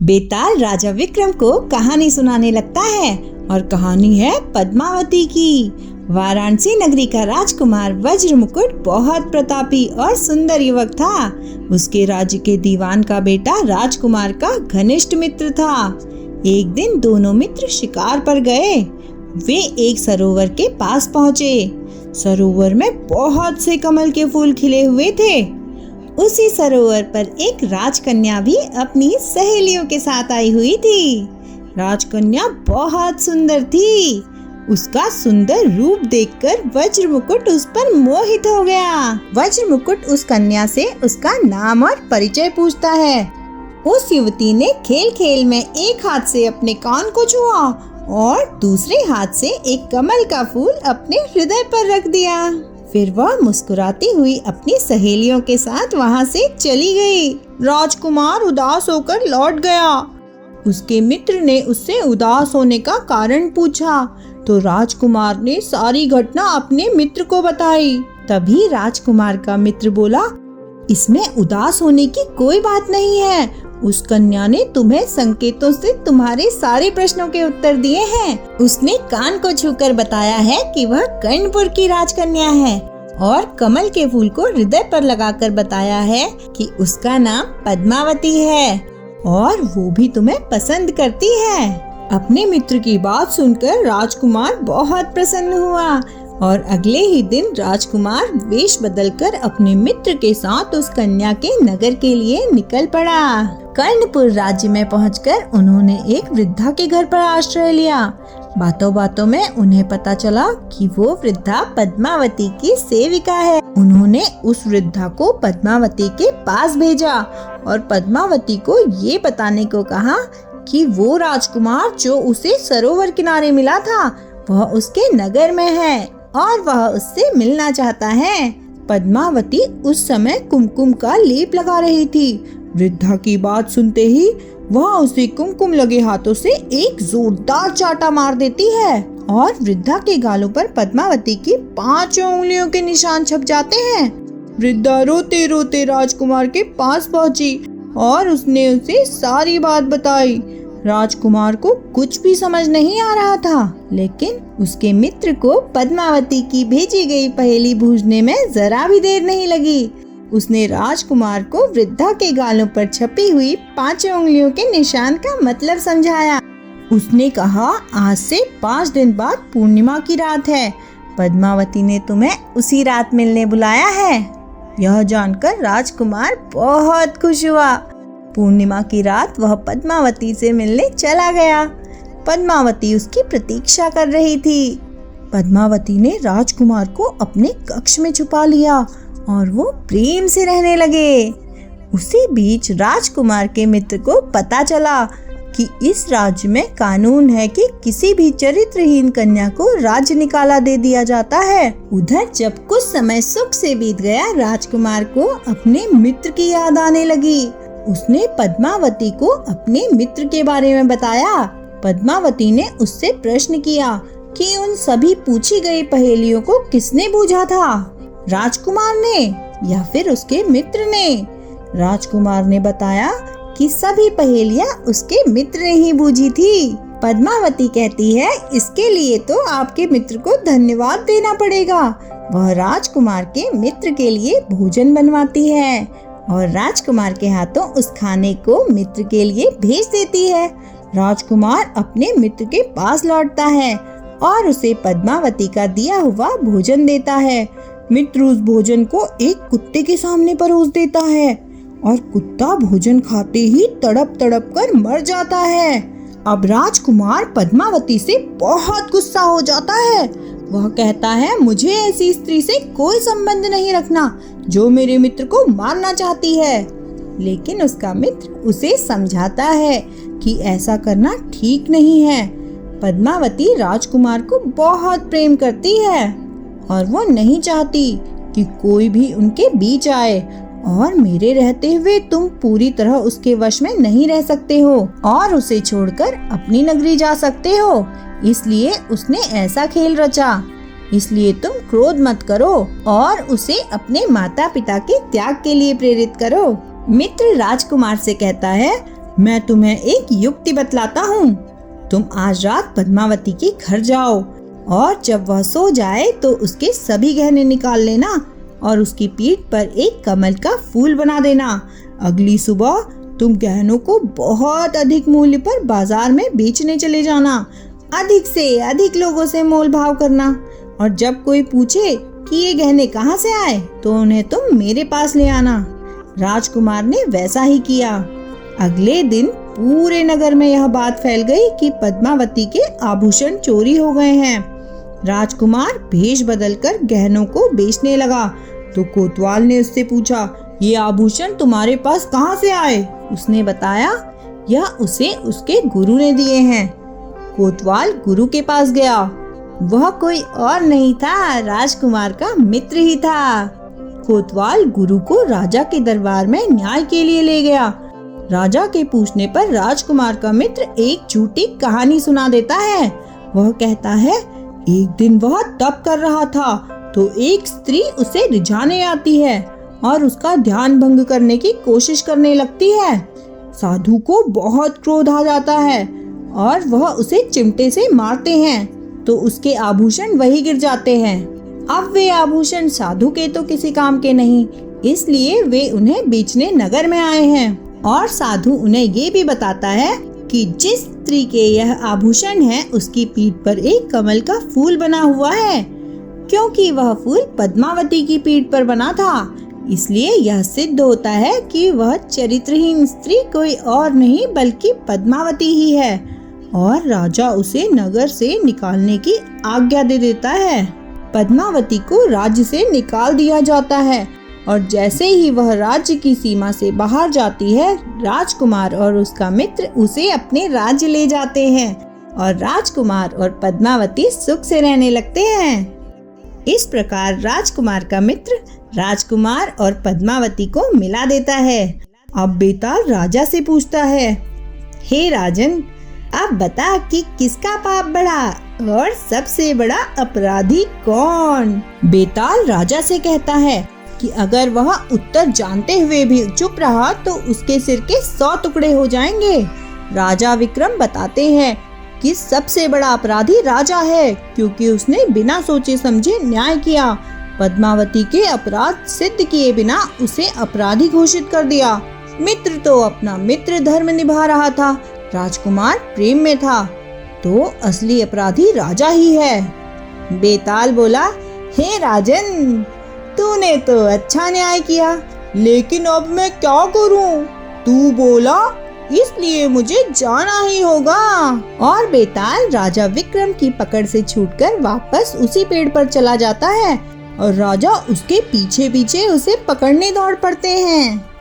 बेताल राजा विक्रम को कहानी सुनाने लगता है और कहानी है पद्मावती की। वाराणसी नगरी का राजकुमार वज्र मुकुट बहुत प्रतापी और सुंदर युवक था। उसके राज्य के दीवान का बेटा राजकुमार का घनिष्ठ मित्र था। एक दिन दोनों मित्र शिकार पर गए। वे एक सरोवर के पास पहुँचे। सरोवर में बहुत से कमल के फूल खिले हुए थे। उसी सरोवर पर एक राजकन्या भी अपनी सहेलियों के साथ आई हुई थी। राजकन्या बहुत सुंदर थी। उसका सुंदर रूप देखकर वज्र मुकुट उस पर मोहित हो गया। वज्र मुकुट उस कन्या से उसका नाम और परिचय पूछता है। उस युवती ने खेल खेल में एक हाथ से अपने कान को छुआ और दूसरे हाथ से एक कमल का फूल अपने हृदय पर रख दिया। फिर वह मुस्कुराती हुई अपनी सहेलियों के साथ वहाँ से चली गई। राजकुमार उदास होकर लौट गया। उसके मित्र ने उससे उदास होने का कारण पूछा तो राजकुमार ने सारी घटना अपने मित्र को बताई। तभी राजकुमार का मित्र बोला, इसमें उदास होने की कोई बात नहीं है। उस कन्या ने तुम्हें संकेतों से तुम्हारे सारे प्रश्नों के उत्तर दिए हैं। उसने कान को छूकर बताया है कि वह कर्णपुर की राजकन्या है और कमल के फूल को हृदय पर लगाकर बताया है कि उसका नाम पद्मावती है और वो भी तुम्हें पसंद करती है। अपने मित्र की बात सुनकर राजकुमार बहुत प्रसन्न हुआ और अगले ही दिन राजकुमार वेश बदलकर अपने मित्र के साथ उस कन्या के नगर के लिए निकल पड़ा। कर्णपुर राज्य में पहुंचकर उन्होंने एक वृद्धा के घर पर आश्रय लिया। बातों बातों में उन्हें पता चला कि वो वृद्धा पद्मावती की सेविका है। उन्होंने उस वृद्धा को पद्मावती के पास भेजा और पद्मावती को ये बताने को कहा कि वो राजकुमार जो उसे सरोवर किनारे मिला था वह उसके नगर में है और वह उससे मिलना चाहता है। पद्मावती उस समय कुमकुम का लेप लगा रही थी। वृद्धा की बात सुनते ही वह उसे कुमकुम लगे हाथों से एक जोरदार चाटा मार देती है और वृद्धा के गालों पर पद्मावती की 5 उंगलियों के निशान छप जाते हैं। वृद्धा रोते रोते राजकुमार के पास पहुंची और उसने उसे सारी बात बताई। राजकुमार को कुछ भी समझ नहीं आ रहा था, लेकिन उसके मित्र को पद्मावती की भेजी गई पहेली बूझने में जरा भी देर नहीं लगी। उसने राजकुमार को वृद्धा के गालों पर छपी हुई 5 उंगलियों के निशान का मतलब समझाया। उसने कहा, आज से 5 दिन बाद पूर्णिमा की रात है। पद्मावती ने तुम्हें उसी रात मिलने बुलाया है। यह जानकर राजकुमार बहुत खुश हुआ। पूर्णिमा की रात वह पद्मावती से मिलने चला गया। पद्मावती उसकी प्रतीक्षा कर रही थी। पद्मावती ने राजकुमार को अपने कक्ष में छुपा लिया और वो प्रेम से रहने लगे। उसी बीच राजकुमार के मित्र को पता चला कि इस राज्य में कानून है कि किसी भी चरित्रहीन कन्या को राज्य निकाला दे दिया जाता है। उधर जब कुछ समय सुख से बीत गया, राजकुमार को अपने मित्र की याद आने लगी। उसने पद्मावती को अपने मित्र के बारे में बताया। पद्मावती ने उससे प्रश्न किया कि उन सभी पूछी गई पहेलियों को किसने बूझा था, राजकुमार ने या फिर उसके मित्र ने। राजकुमार ने बताया कि सभी पहेलियां उसके मित्र ने ही बूझी थी। पद्मावती कहती है, इसके लिए तो आपके मित्र को धन्यवाद देना पड़ेगा। वह राजकुमार के मित्र के लिए भोजन बनवाती है और राजकुमार के हाथों उस खाने को मित्र के लिए भेज देती है। राजकुमार अपने मित्र के पास लौटता है और उसे पद्मावती का दिया हुआ भोजन देता है। मित्र उस भोजन को एक कुत्ते के सामने परोस देता है और कुत्ता भोजन खाते ही तड़प तड़प कर मर जाता है। अब राजकुमार पद्मावती से बहुत गुस्सा हो जाता है। वह कहता है, मुझे ऐसी स्त्री से कोई संबंध नहीं रखना जो मेरे मित्र को मारना चाहती है। लेकिन उसका मित्र उसे समझाता है कि ऐसा करना ठीक नहीं है। पद्मावती राजकुमार को बहुत प्रेम करती है और वो नहीं चाहती कि कोई भी उनके बीच आए और मेरे रहते हुए तुम पूरी तरह उसके वश में नहीं रह सकते हो और उसे छोड़कर अपनी नगरी जा सकते हो। इसलिए उसने ऐसा खेल रचा। इसलिए तुम क्रोध मत करो और उसे अपने माता पिता के त्याग के लिए प्रेरित करो। मित्र राजकुमार से कहता है, मैं तुम्हें एक युक्ति बतलाता हूँ। तुम आज रात पद्मावती के घर जाओ और जब वह सो जाए तो उसके सभी गहने निकाल लेना और उसकी पीठ पर एक कमल का फूल बना देना। अगली सुबह तुम गहनों को बहुत अधिक मूल्य पर बाजार में बेचने चले जाना। अधिक से अधिक लोगों से मोल भाव करना और जब कोई पूछे कि ये गहने कहाँ से आए तो उन्हें तुम मेरे पास ले आना। राजकुमार ने वैसा ही किया। अगले दिन पूरे नगर में यह बात फैल गई कि पद्मावती के आभूषण चोरी हो गए हैं। राजकुमार भेष बदलकर गहनों को बेचने लगा तो कोतवाल ने उससे पूछा, ये आभूषण तुम्हारे पास कहाँ से आए? उसने बताया, यह उसे उसके गुरु ने दिए हैं। कोतवाल गुरु के पास गया। वह कोई और नहीं था, राजकुमार का मित्र ही था। कोतवाल गुरु को राजा के दरबार में न्याय के लिए ले गया। राजा के पूछने पर राजकुमार का मित्र एक झूठी कहानी सुना देता है। वह कहता है, एक दिन वह तप कर रहा था तो एक स्त्री उसे रिझाने आती है और उसका ध्यान भंग करने की कोशिश करने लगती है। साधु को बहुत क्रोध आ जाता है और वह उसे चिमटे से मारते हैं तो उसके आभूषण वही गिर जाते हैं। अब वे आभूषण साधु के तो किसी काम के नहीं, इसलिए वे उन्हें बेचने नगर में आए हैं। और साधु उन्हें ये भी बताता है कि जिस स्त्री के यह आभूषण है उसकी पीठ पर एक कमल का फूल बना हुआ है। क्योंकि वह फूल पद्मावती की पीठ पर बना था, इसलिए यह सिद्ध होता है कि वह चरित्रहीन स्त्री कोई और नहीं बल्कि पद्मावती ही है। और राजा उसे नगर से निकालने की आज्ञा दे देता है। पद्मावती को राज्य से निकाल दिया जाता है और जैसे ही वह राज्य की सीमा से बाहर जाती है, राजकुमार और उसका मित्र उसे अपने राज्य ले जाते हैं और राजकुमार और पद्मावती सुख से रहने लगते हैं। इस प्रकार राजकुमार का मित्र राजकुमार और पद्मावती को मिला देता है। अब बेताल राजा से पूछता है, हे राजन, अब बता कि किसका पाप बढ़ा और सबसे बड़ा अपराधी कौन? बेताल राजा से कहता है कि अगर वह उत्तर जानते हुए भी चुप रहा तो उसके सिर के 100 टुकड़े हो जाएंगे। राजा विक्रम बताते हैं कि सबसे बड़ा अपराधी राजा है, क्योंकि उसने बिना सोचे समझे न्याय किया। पद्मावती के अपराध सिद्ध किए बिना उसे अपराधी घोषित कर दिया। मित्र तो अपना मित्र धर्म निभा रहा था, राजकुमार प्रेम में था, तो असली अपराधी राजा ही है। बेताल बोला, हे राजन, तूने तो अच्छा न्याय किया, लेकिन अब मैं क्या करूं? तू बोला, इसलिए मुझे जाना ही होगा। और बेताल राजा विक्रम की पकड़ से छूटकर वापस उसी पेड़ पर चला जाता है और राजा उसके पीछे पीछे उसे पकड़ने दौड़ पड़ते हैं।